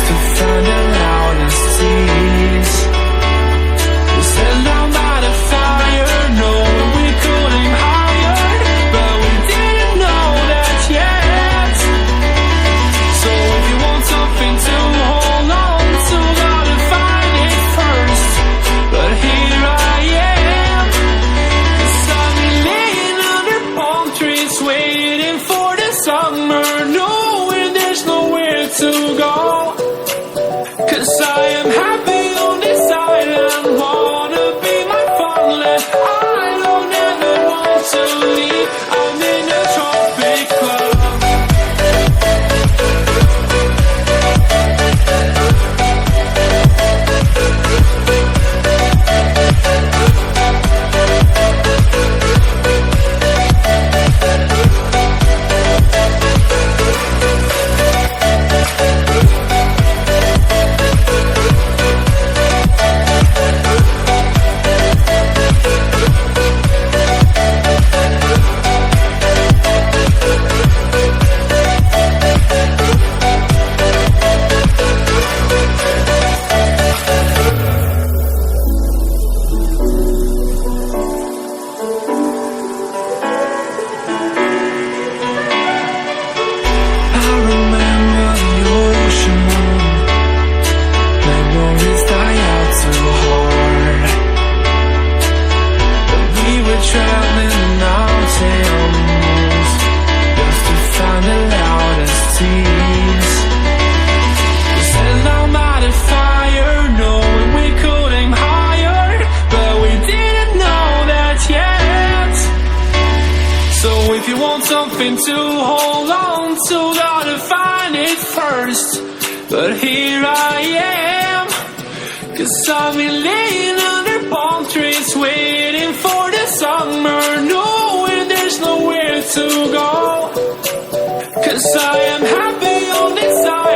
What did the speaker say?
to find the loudest tease. We sat down by the fire, knowing we could aim higher, but we didn't know that yet. So if you want something to hold on to, gotta find it first. But here I am, 'cause I've been laying under palm trees, waiting for the summer, knowing there's nowhere to go. 'Cause I am happy on this island, wanna be my farmland. I don't ever want to leave, I'm in a tropic club. If you want something to hold on to, gotta find it first. But here I am, 'cause I've been laying under palm trees, waiting for the summer, knowing there's nowhere to go. 'Cause I am happy on this island.